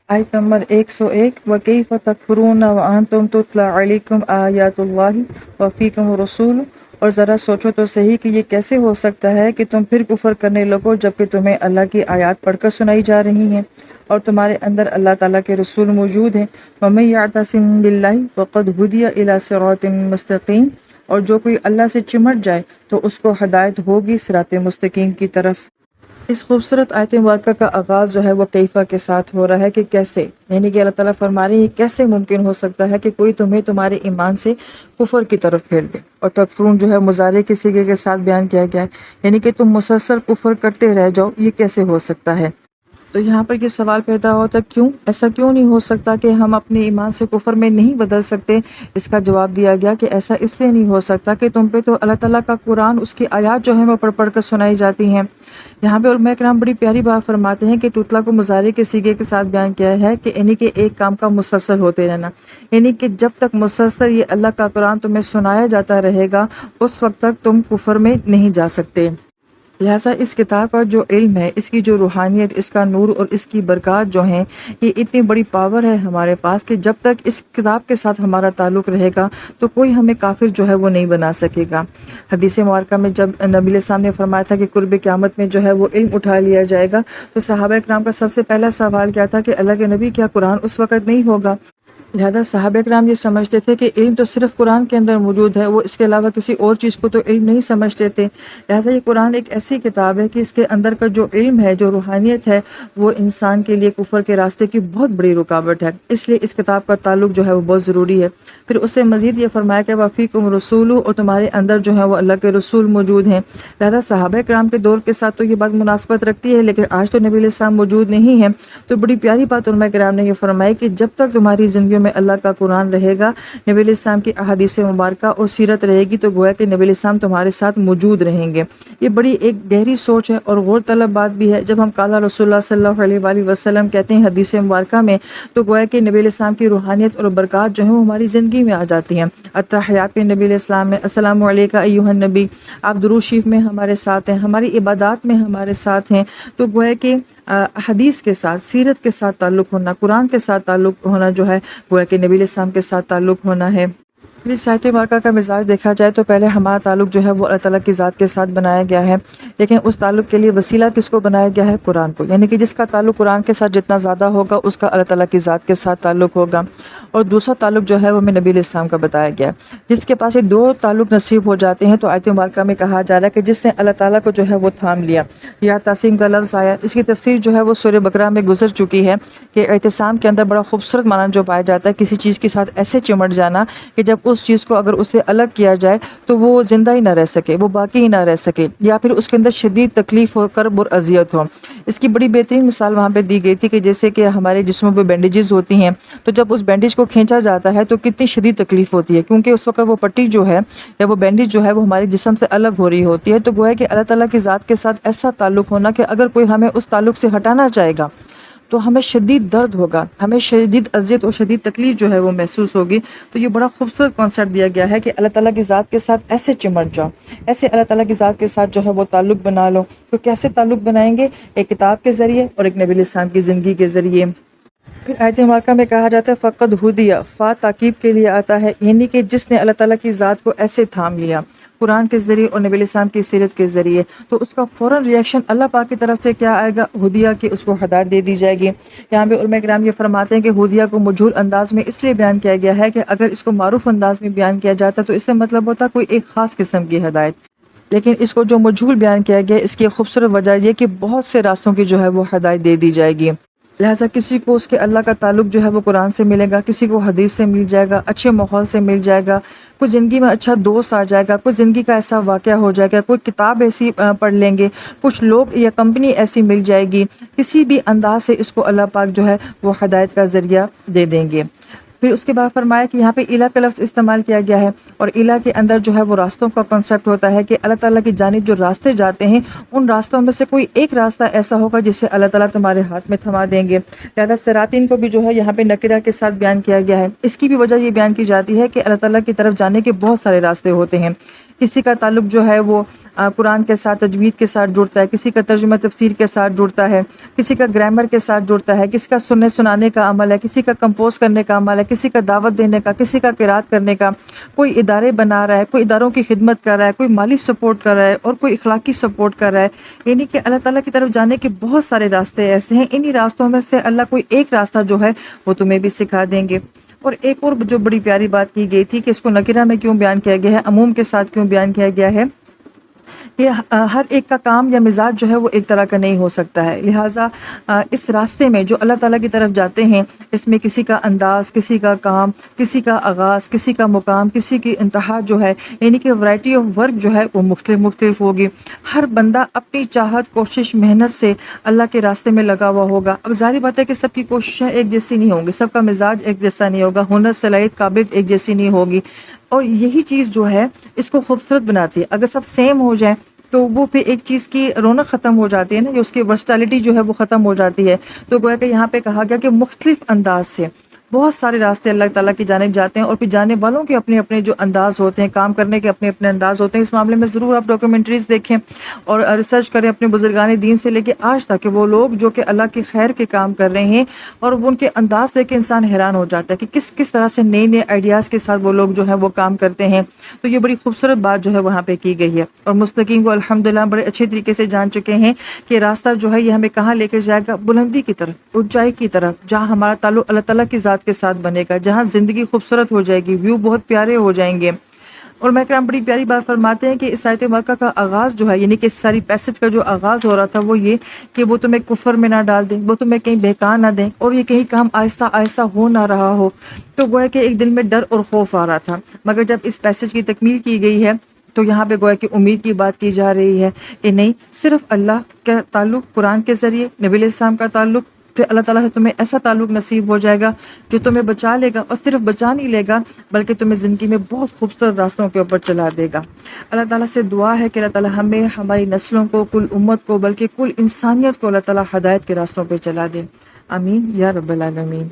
آیت نمبر 101 وَكَيْفَ تَكْفُرُونَ وَأَنْتُمْ تُتْلَى عَلَيْكُمْ آيَاتُ اللَّهِ وَفِيكُمْ رَسُولُهُ۔ اور ذرا سوچو تو صحیح کہ یہ کیسے ہو سکتا ہے کہ تم پھر کفر کرنے لگو جبکہ تمہیں اللہ کی آیات پڑھ کر سنائی جا رہی ہیں اور تمہارے اندر اللہ تعالیٰ کے رسول موجود ہیں۔ وَمَن يَعْتَصِم بِاللَّهِ فَقَدْ هُدِيَ إِلَى صِرَاطٍ مُسْتَقِيمٍ۔ اور جو کوئی اللہ سے چمٹ جائے تو اس کو ہدایت ہوگی صراط مستقیم کی طرف۔ اس خوبصورت آیت مبارکہ کا آغاز جو ہے وہ کیفا کے ساتھ ہو رہا ہے کہ کیسے، یعنی کہ اللہ تعالیٰ فرما رہے ہیں یہ کیسے ممکن ہو سکتا ہے کہ کوئی تمہیں تمہارے ایمان سے کفر کی طرف پھیر دے۔ اور تکفرون جو ہے مضارع کے صیغے کے ساتھ بیان کیا گیا ہے، یعنی کہ تم مسلسل کفر کرتے رہ جاؤ، یہ کیسے ہو سکتا ہے۔ تو یہاں پر یہ سوال پیدا ہوتا ہے کیوں ایسا کیوں نہیں ہو سکتا کہ ہم اپنے ایمان سے کفر میں نہیں بدل سکتے؟ اس کا جواب دیا گیا کہ ایسا اس لیے نہیں ہو سکتا کہ تم پہ تو اللہ تعالیٰ کا قرآن، اس کی آیات جو ہیں وہ پڑھ پڑھ کر سنائی جاتی ہیں۔ یہاں پہ علماء کرام بڑی پیاری بات فرماتے ہیں کہ تتلا کو مضارع کے صیغے کے ساتھ بیان کیا ہے کہ یعنی کہ ایک کام کا مسلسل ہوتے رہنا، یعنی کہ جب تک مسلسل یہ اللہ کا قرآن تمہیں سنایا جاتا رہے گا اس وقت تک تم کفر میں نہیں جا سکتے۔ لہٰذا اس کتاب کا جو علم ہے، اس کی جو روحانیت، اس کا نور اور اس کی برکات جو ہیں، یہ اتنی بڑی پاور ہے ہمارے پاس کہ جب تک اس کتاب کے ساتھ ہمارا تعلق رہے گا تو کوئی ہمیں کافر جو ہے وہ نہیں بنا سکے گا۔ حدیث مبارکہ میں جب نبی علیہ السلام نے فرمایا تھا کہ قرب قیامت میں جو ہے وہ علم اٹھا لیا جائے گا، تو صحابہ کرام کا سب سے پہلا سوال کیا تھا کہ اللہ کے نبی کیا قرآن اس وقت نہیں ہوگا؟ لہذا صحابہ کرام یہ سمجھتے تھے کہ علم تو صرف قرآن کے اندر موجود ہے، وہ اس کے علاوہ کسی اور چیز کو تو علم نہیں سمجھتے تھے۔ لہذا یہ قرآن ایک ایسی کتاب ہے کہ اس کے اندر کا جو علم ہے، جو روحانیت ہے، وہ انسان کے لیے کفر کے راستے کی بہت بڑی رکاوٹ ہے، اس لیے اس کتاب کا تعلق جو ہے وہ بہت ضروری ہے۔ پھر اس سے مزید یہ فرمایا کہ وَفِيكُمْ رَسُولُهُ، اور تمہارے اندر جو ہے وہ اللہ کے رسول موجود ہیں۔ لہذا صحابہ کرام کے دور کے ساتھ تو یہ بات مناسبت رکھتی ہے، لیکن آج تو نبی علیہ السلام موجود نہیں ہیں، تو بڑی پیاری بات علماء کرام نے یہ فرمائی کہ جب تک تمہاری زندگیوں میں اللہ کا قرآن رہے گا، نبی علیہ السلام کی احادیث مبارکہ اور سیرت رہے گی، تو گویا کہ نبی علیہ السلام تمہارے ساتھ موجود رہیں گے۔ یہ بڑی ایک گہری سوچ ہے اور غور طلب بات بھی ہے۔ جب ہم قال رسول اللہ صلی اللہ علیہ وآلہ وسلم کہتے ہیں حدیث مبارکہ میں، تو گویا کہ نبی علیہ السلام کی روحانیت اور برکات جو ہیں وہ ہماری زندگی میں آ جاتی ہیں۔ التحیات میں نبی علیہ السلام میں السلام علیکہ ایھا النبی، آپ درود شریف میں ہمارے ساتھ ہیں، ہماری عبادات میں ہمارے ساتھ ہیں، تو گویا کہ حدیث کے ساتھ، سیرت کے ساتھ تعلق ہونا، قرآن کے ساتھ تعلق ہونا جو ہے گویا کہ نبی علیہ السلام کے ساتھ تعلق ہونا ہے۔ پھر اس آیت مبارکہ کا مزاج دیکھا جائے تو پہلے ہمارا تعلق جو ہے وہ اللہ تعالیٰ کی ذات کے ساتھ بنایا گیا ہے، لیکن اس تعلق کے لیے وسیلہ کس کو بنایا گیا ہے؟ قرآن کو، یعنی کہ جس کا تعلق قرآن کے ساتھ جتنا زیادہ ہوگا اس کا اللہ تعالیٰ کی ذات کے ساتھ تعلق ہوگا۔ اور دوسرا تعلق جو ہے وہ ہمیں نبی علیہ السلام کا بتایا گیا ہے۔ جس کے پاس یہ دو تعلق نصیب ہو جاتے ہیں تو آیت مبارکہ میں کہا جا رہا ہے کہ جس نے اللہ تعالیٰ کو جو ہے وہ تھام لیا۔ یا تعصیم کا لفظ آیا، اس کی تفسیر جو ہے وہ سورہ بقرہ میں گزر چکی ہے کہ اعتصام کے اندر بڑا خوبصورت معنی جو پایا جاتا ہے کسی چیز کے ساتھ ایسے چمٹ جانا کہ جب اس چیز کو اگر اس سے الگ کیا جائے تو وہ زندہ ہی نہ رہ سکے، وہ باقی ہی نہ رہ سکے، یا پھر اس کے اندر شدید تکلیف ہو کر اور اذیت ہو۔ اس کی بڑی بہترین مثال وہاں پہ دی گئی تھی کہ جیسے کہ ہمارے جسموں پہ بینڈیجز ہوتی ہیں، تو جب اس بینڈیج کو کھینچا جاتا ہے تو کتنی شدید تکلیف ہوتی ہے، کیونکہ اس وقت وہ پٹی جو ہے یا وہ بینڈیج جو ہے وہ ہمارے جسم سے الگ ہو رہی ہوتی ہے۔ تو گویا کہ اللہ تعالیٰ کی ذات کے ساتھ ایسا تعلق ہونا کہ اگر کوئی ہمیں اس تعلق سے ہٹانا چاہے گا تو ہمیں شدید درد ہوگا، ہمیں شدید اذیت اور شدید تکلیف جو ہے وہ محسوس ہوگی۔ تو یہ بڑا خوبصورت کانسیپٹ دیا گیا ہے کہ اللہ تعالیٰ کی ذات کے ساتھ ایسے چمٹ جاؤ، ایسے اللہ تعالیٰ کی ذات کے ساتھ جو ہے وہ تعلق بنا لو۔ تو کیسے تعلق بنائیں گے؟ ایک کتاب کے ذریعے اور ایک نبی علیہ السلام کی زندگی کے ذریعے۔ پھر آیت مبارکہ میں کہا جاتا ہے فقد ہدیہ، فا تاکیب کے لیے آتا ہے، یعنی کہ جس نے اللہ تعالیٰ کی ذات کو ایسے تھام لیا قرآن کے ذریعے اور نبی علیہ السلام کی سیرت کے ذریعے، تو اس کا فوراً ریئیکشن اللہ پاک کی طرف سے کیا آئے گا؟ ہدیہ، کہ اس کو ہدایت دے دی جائے گی۔ یہاں پہ علماء کرام یہ فرماتے ہیں کہ ہدیہ کو مجہول انداز میں اس لیے بیان کیا گیا ہے کہ اگر اس کو معروف انداز میں بیان کیا جاتا تو اس سے مطلب ہوتا کوئی ایک خاص قسم کی ہدایت، لیکن اس کو جو مجہول بیان کیا گیا اس کی خوبصورت وجہ یہ کہ بہت سے راستوں کی جو ہے وہ ہدایت دے دی جائے گی۔ لہٰذا کسی کو اس کے اللہ کا تعلق جو ہے وہ قرآن سے ملے گا، کسی کو حدیث سے مل جائے گا، اچھے ماحول سے مل جائے گا، کوئی زندگی میں اچھا دوست آ جائے گا، کوئی زندگی کا ایسا واقعہ ہو جائے گا، کوئی کتاب ایسی پڑھ لیں گے، کچھ لوگ یا کمپنی ایسی مل جائے گی، کسی بھی انداز سے اس کو اللہ پاک جو ہے وہ ہدایت کا ذریعہ دے دیں گے۔ پھر اس کے بعد فرمایا کہ یہاں پہ الہ کا لفظ استعمال کیا گیا ہے، اور الہ کے اندر جو ہے وہ راستوں کا کنسیپٹ ہوتا ہے کہ اللہ تعالیٰ کی جانب جو راستے جاتے ہیں ان راستوں میں سے کوئی ایک راستہ ایسا ہوگا جسے اللہ تعالیٰ تمہارے ہاتھ میں تھما دیں گے۔ لہٰذا صراطین کو بھی جو ہے یہاں پہ نکرہ کے ساتھ بیان کیا گیا ہے۔ اس کی بھی وجہ یہ بیان کی جاتی ہے کہ اللہ تعالیٰ کی طرف جانے کے بہت سارے راستے ہوتے ہیں۔ کسی کا تعلق جو ہے وہ قرآن کے ساتھ، تجوید کے ساتھ جڑتا ہے، کسی کا ترجمہ تفسیر کے ساتھ جڑتا ہے، کسی کا گرامر کے ساتھ جڑتا ہے، کسی کا سننے سنانے کا عمل ہے، کسی کا کمپوز کرنے کا عمل ہے، کسی کا دعوت دینے کا، کسی کا قرات کرنے کا، کوئی ادارے بنا رہا ہے، کوئی اداروں کی خدمت کر رہا ہے، کوئی مالی سپورٹ کر رہا ہے، اور کوئی اخلاقی سپورٹ کر رہا ہے۔ یعنی کہ اللہ تعالیٰ کی طرف جانے کے بہت سارے راستے ایسے ہیں، انہی راستوں میں سے اللہ کوئی ایک راستہ جو ہے وہ تمہیں بھی سکھا دیں گے۔ اور ایک اور جو بڑی پیاری بات کی گئی تھی کہ اس کو نکرہ میں کیوں بیان کیا گیا ہے، عموم کے ساتھ کیوں بیان کیا گیا ہے، کہ ہر ایک کا کام یا مزاج جو ہے وہ ایک طرح کا نہیں ہو سکتا ہے، لہٰذا اس راستے میں جو اللہ تعالیٰ کی طرف جاتے ہیں اس میں کسی کا انداز، کسی کا کام، کسی کا آغاز، کسی کا مقام، کسی کی انتہا جو ہے، یعنی کہ ورائٹی آف ورک جو ہے وہ مختلف ہوگی۔ ہر بندہ اپنی چاہت، کوشش، محنت سے اللہ کے راستے میں لگا ہوا ہوگا۔ اب ظاہر بات ہے کہ سب کی کوششیں ایک جیسی نہیں ہوں گی، سب کا مزاج ایک جیسا نہیں ہوگا، ہنر، صلاحیت، قابلیت ایک جیسی نہیں ہوگی، اور یہی چیز جو ہے اس کو خوبصورت بناتی ہے۔ اگر سب سیم ہو جائیں تو وہ پھر ایک چیز کی رونق ختم ہو جاتی ہے نا، کہ اس کی ورسٹیلٹی جو ہے وہ ختم ہو جاتی ہے۔ تو گویا کہ یہاں پہ کہا گیا کہ مختلف انداز سے بہت سارے راستے اللہ تعالیٰ کی جانب جاتے ہیں، اور پھر جانے والوں کے اپنے اپنے جو انداز ہوتے ہیں، کام کرنے کے اپنے اپنے انداز ہوتے ہیں۔ اس معاملے میں ضرور آپ ڈاکیومنٹریز دیکھیں اور ریسرچ کریں اپنے بزرگان دین سے لے کے آج تک، کہ وہ لوگ جو کہ اللہ کے خیر کے کام کر رہے ہیں، اور وہ ان کے انداز دیکھ کے انسان حیران ہو جاتا ہے کہ کس طرح سے نئے نئے آئیڈیاز کے ساتھ وہ لوگ جو ہے وہ کام کرتے ہیں۔ تو یہ بڑی خوبصورت بات جو ہے وہاں پہ کی گئی ہے، اور مستقیم کو الحمدللہ بڑے اچھے طریقے سے جان چکے ہیں کہ راستہ جو ہے یہ ہمیں کہاں لے کے جائے گا، بلندی کی طرف، اونچائی کی طرف، جہاں ہمارا تعلق اللہ تعالیٰ کی ذات کے ساتھ بنے گا، جہاں زندگی خوبصورت ہو جائے گی، ویو بہت پیارے ہو جائیں گے۔ اور میں کرام بڑی پیاری بات فرماتے ہیں کہ اس آیت مبارکہ کا آغاز جو ہے، یعنی کہ اس ساری پیسج کا جو آغاز ہو رہا تھا وہ یہ کہ وہ تمہیں کفر میں نہ ڈال دیں، وہ تمہیں کہیں بہکا نہ دیں، اور یہ کہیں کام آہستہ آہستہ ہو نہ رہا ہو۔ تو گویا کہ ایک دل میں ڈر اور خوف آ رہا تھا، مگر جب اس پیسج کی تکمیل کی گئی ہے تو یہاں پہ گویا کہ امید کی بات کی جا رہی ہے کہ نہیں، صرف اللہ کا تعلق قرآن کے ذریعے، نبی علیہ السلام کا تعلق، پھر اللہ تعالیٰ سے تمہیں ایسا تعلق نصیب ہو جائے گا جو تمہیں بچا لے گا، اور صرف بچا نہیں لے گا بلکہ تمہیں زندگی میں بہت خوبصورت راستوں کے اوپر چلا دے گا۔ اللہ تعالیٰ سے دعا ہے کہ اللہ تعالیٰ ہمیں، ہماری نسلوں کو، کل امت کو، بلکہ کل انسانیت کو اللہ تعالیٰ ہدایت کے راستوں پہ چلا دے۔ آمین یا رب العالمین۔